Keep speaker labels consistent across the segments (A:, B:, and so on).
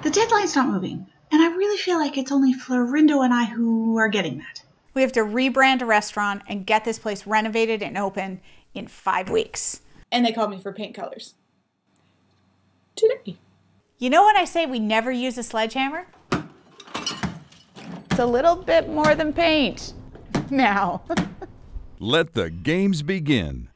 A: The deadline's not moving, and I really feel like it's only Florindo and I who are getting that.
B: We have to rebrand a restaurant and get this place renovated and open in 5 weeks.
C: And they called me for paint colors. Today.
B: You know when I say we never use a sledgehammer? It's a little bit more than paint now.
D: Let the games begin.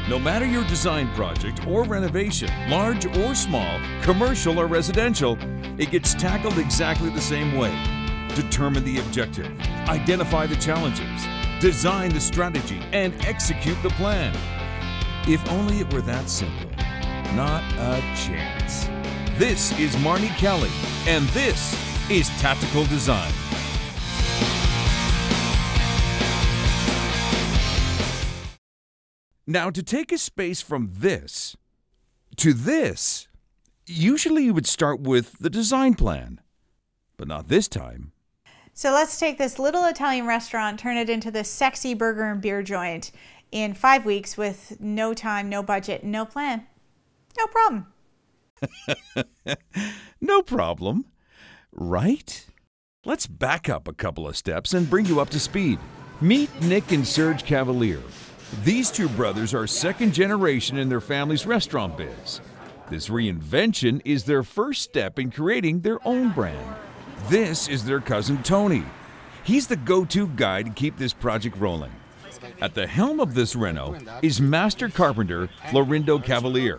D: No matter your design project or renovation, large or small, commercial or residential, it gets tackled exactly the same way. Determine the objective, identify the challenges, design the strategy, and execute the plan. If only it were that simple. Not a chance. This is Marnie Kelly, and this is Tactical Design. Now, to take a space from this to this, usually you would start with the design plan, but not this time.
B: So let's take this little Italian restaurant, turn it into this sexy burger and beer joint in 5 weeks with no time, no budget, no plan. No problem.
D: No problem, right? Let's back up a couple of steps and bring you up to speed. Meet Nick and Serge Cavalier. These two brothers are second generation in their family's restaurant biz. This reinvention is their first step in creating their own brand. This is their cousin Tony. He's the go-to guy to keep this project rolling. At the helm of this reno is master carpenter Florindo Cavalier.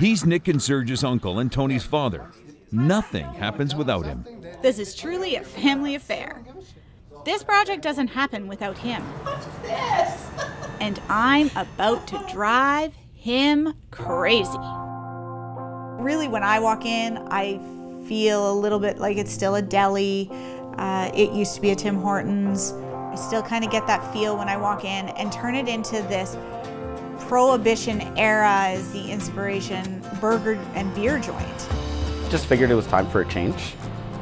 D: He's Nick and Serge's uncle and Tony's father. Nothing happens without him.
B: This is truly a family affair. This project doesn't happen without him.
C: What's this?
B: And I'm about to drive him crazy. Really, when I walk in, I feel a little bit like it's still a deli. It used to be a Tim Hortons. I still kind of get that feel when I walk in, and turn it into this Prohibition era as the inspiration burger and beer joint.
E: Just figured it was time for a change,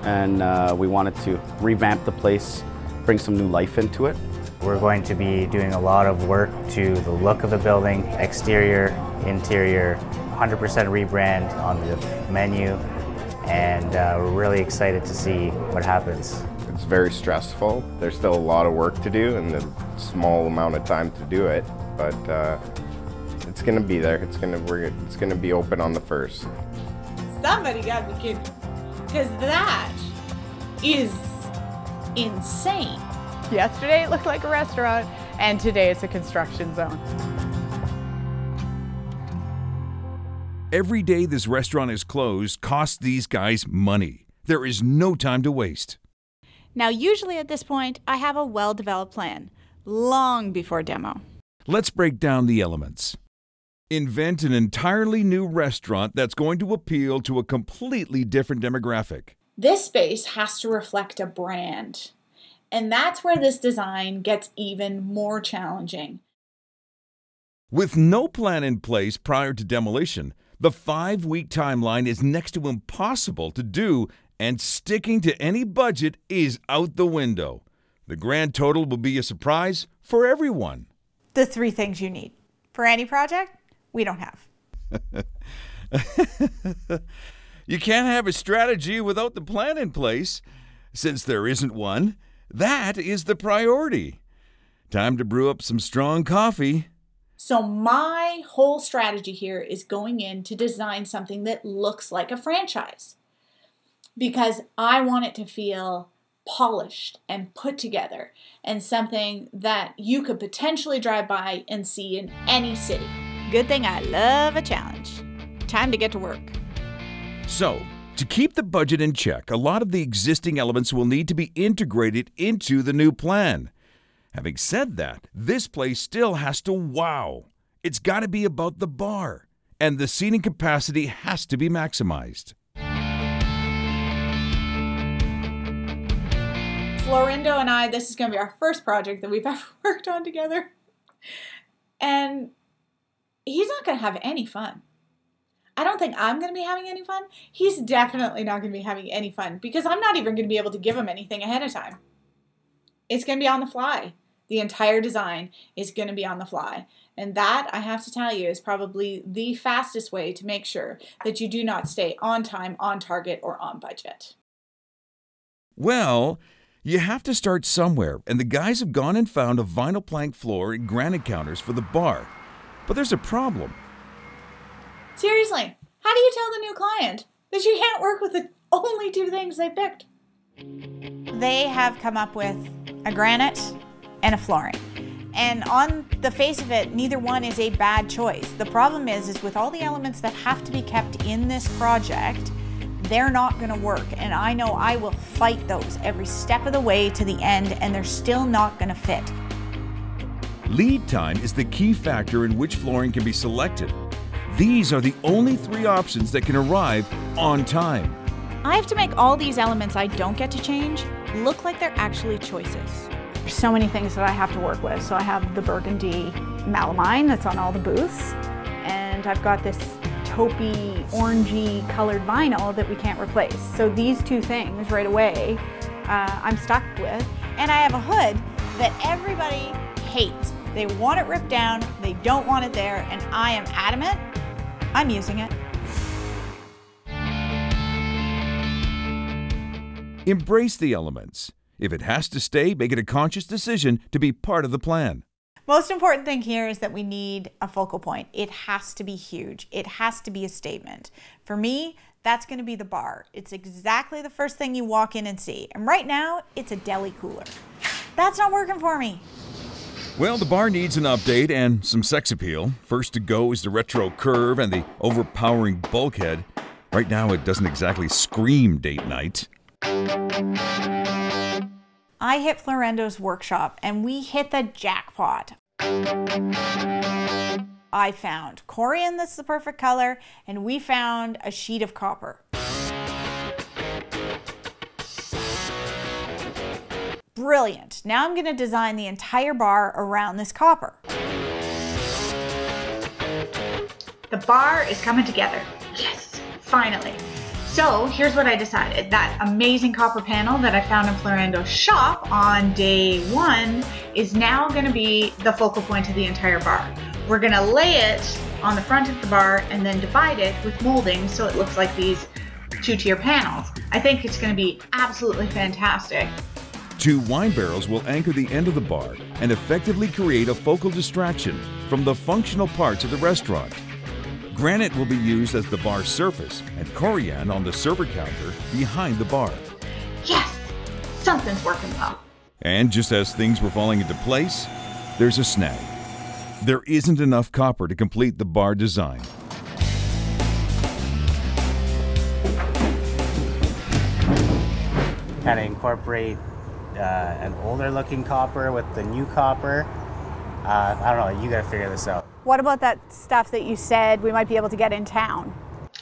E: and we wanted to revamp the place, bring some new life into it.
F: We're going to be doing a lot of work to the look of the building, exterior, interior, 100% rebrand on the menu, and we're really excited to see what happens.
G: It's very stressful. There's still a lot of work to do and a small amount of time to do it, but it's going to be there. It's going to be open on the 1st.
C: Somebody got to be kidding. Because that is insane.
H: Yesterday it looked like a restaurant, and today it's a construction zone.
D: Every day this restaurant is closed costs these guys money. There is no time to waste.
B: Now, usually at this point, I have a well-developed plan, long before demo.
D: Let's break down the elements. Invent an entirely new restaurant that's going to appeal to a completely different demographic.
C: This space has to reflect a brand. And that's where this design gets even more challenging.
D: With no plan in place prior to demolition, the 5-week timeline is next to impossible to do, and sticking to any budget is out the window. The grand total will be a surprise for everyone.
B: The 3 things you need for any project, we don't have.
D: You can't have a strategy without the plan in place. Since there isn't one, that is the priority. Time to brew up some strong coffee.
C: So my whole strategy here is going in to design something that looks like a franchise, because I want it to feel polished and put together, and something that you could potentially drive by and see in any city.
B: Good thing I love a challenge. Time to get to work.
D: So, to keep the budget in check, a lot of the existing elements will need to be integrated into the new plan. Having said that, this place still has to wow. It's got to be about the bar, and the seating capacity has to be maximized.
C: Florindo and I, this is going to be our first project that we've ever worked on together. And he's not going to have any fun. I don't think I'm going to be having any fun. He's definitely not going to be having any fun, because I'm not even going to be able to give him anything ahead of time. It's going to be on the fly. The entire design is going to be on the fly. And that, I have to tell you, is probably the fastest way to make sure that you do not stay on time, on target, or on budget.
D: Well, you have to start somewhere, and the guys have gone and found a vinyl plank floor and granite counters for the bar. But there's a problem.
C: Seriously, how do you tell the new client that you can't work with the only two things they picked?
B: They have come up with a granite and a flooring. And on the face of it, neither one is a bad choice. The problem is with all the elements that have to be kept in this project, they're not gonna work. And I know I will fight those every step of the way to the end, and they're still not gonna fit.
D: Lead time is the key factor in which flooring can be selected. These are the only 3 options that can arrive on time.
B: I have to make all these elements I don't get to change look like they're actually choices. There's so many things that I have to work with. So I have the burgundy melamine that's on all the booths, and I've got this taupey, orangey colored vinyl that we can't replace. So these 2 things right away I'm stuck with. And I have a hood that everybody hates. They want it ripped down, they don't want it there, and I am adamant I'm using it.
D: Embrace the elements. If it has to stay, make it a conscious decision to be part of the plan.
B: Most important thing here is that we need a focal point. It has to be huge. It has to be a statement. For me, that's going to be the bar. It's exactly the first thing you walk in and see. And right now, it's a deli cooler. That's not working for me.
D: Well, the bar needs an update and some sex appeal. First to go is the retro curve and the overpowering bulkhead. Right now, it doesn't exactly scream date night.
B: I hit Florendo's workshop and we hit the jackpot. I found corian that's the perfect color, and we found a sheet of copper. Brilliant. Now I'm going to design the entire bar around this copper.
A: The bar is coming together. Yes, finally. So here's what I decided. That amazing copper panel that I found in Florendo's shop on day 1 is now going to be the focal point of the entire bar. We're going to lay it on the front of the bar and then divide it with molding so it looks like these 2-tier panels. I think it's going to be absolutely fantastic.
D: 2 wine barrels will anchor the end of the bar and effectively create a focal distraction from the functional parts of the restaurant. Granite will be used as the bar surface and corian on the server counter behind the bar.
A: Yes, something's working well.
D: And just as things were falling into place, there's a snag. There isn't enough copper to complete the bar design.
F: Kind of incorporate an older looking copper with the new copper. I don't know, you gotta figure this out.
H: What about that stuff that you said we might be able to get in town?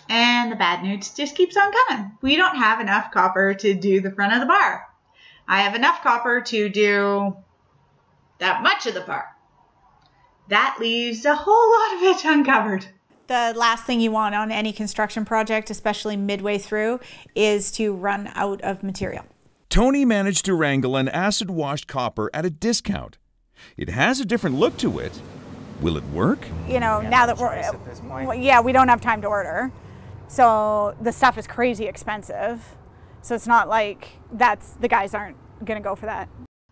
A: And the bad news just keeps on coming. We don't have enough copper to do the front of the bar. I have enough copper to do that much of the bar. That leaves a whole lot of it uncovered.
B: The last thing you want on any construction project, especially midway through, is to run out of material.
D: Tony managed to wrangle an acid-washed copper at a discount. It has a different look to it. Will it work?
H: You know, now that we don't have time to order. So the stuff is crazy expensive. So it's not like the guys aren't gonna go for that.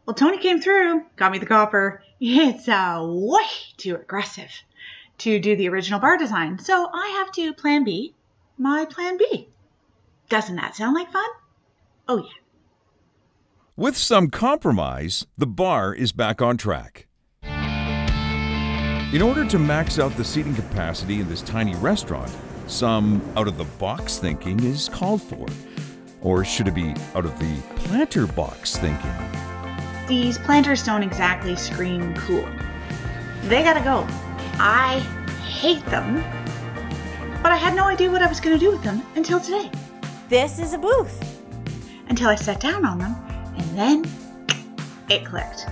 A: Well, Tony came through, got me the copper. It's way too aggressive to do the original bar design. So I have to plan B, my plan B. Doesn't that sound like fun? Oh yeah.
D: With some compromise, the bar is back on track. In order to max out the seating capacity in this tiny restaurant, some out-of-the-box thinking is called for. Or should it be out of the planter box thinking?
A: These planters don't exactly scream cool. They gotta go. I hate them, but I had no idea what I was gonna do with them until today.
B: This is a booth.
A: Until I sat down on them, and then it clicked.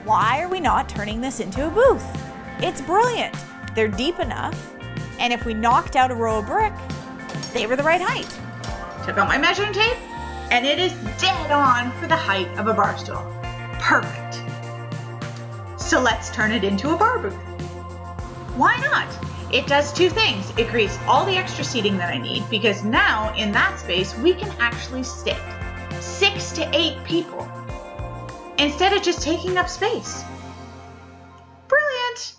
B: Why are we not turning this into a booth? It's brilliant. They're deep enough, and if we knocked out a row of brick, they were the right height.
A: Took out my measuring tape, and it is dead on for the height of a bar stool. Perfect. So let's turn it into a bar booth. Why not? It does two things. It creates all the extra seating that I need because now in that space we can actually sit 6 to 8 people instead of just taking up space. Brilliant!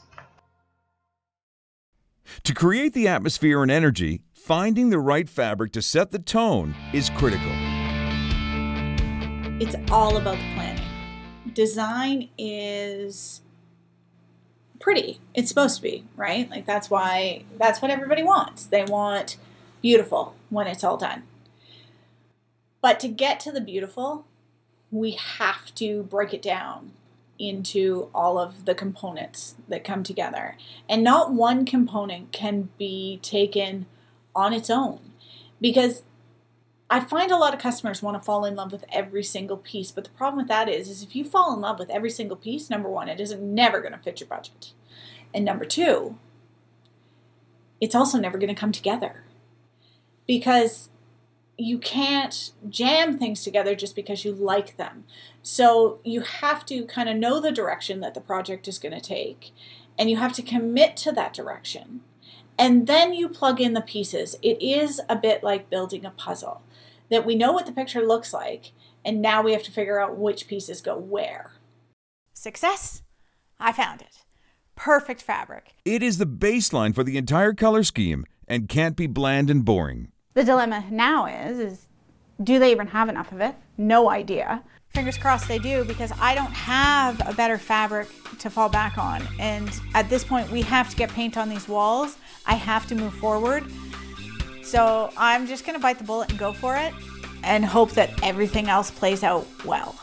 D: To create the atmosphere and energy, finding the right fabric to set the tone is critical.
C: It's all about the planning. Design is pretty. It's supposed to be, right? Like that's what everybody wants. They want beautiful when it's all done. But to get to the beautiful, we have to break it down into all of the components that come together. And not one component can be taken on its own, because I find a lot of customers want to fall in love with every single piece. But the problem with that is if you fall in love with every single piece, number one, it is never going to fit your budget. And number two, it's also never going to come together, because you can't jam things together just because you like them. So you have to kind of know the direction that the project is going to take, and you have to commit to that direction. And then you plug in the pieces. It is a bit like building a puzzle, that we know what the picture looks like, and now we have to figure out which pieces go where.
B: Success? I found it. Perfect fabric.
D: It is the baseline for the entire color scheme and can't be bland and boring.
H: The dilemma now is do they even have enough of it? No idea.
B: Fingers crossed they do, because I don't have a better fabric to fall back on. And at this point, we have to get paint on these walls. I have to move forward. So I'm just gonna bite the bullet and go for it and hope that everything else plays out well.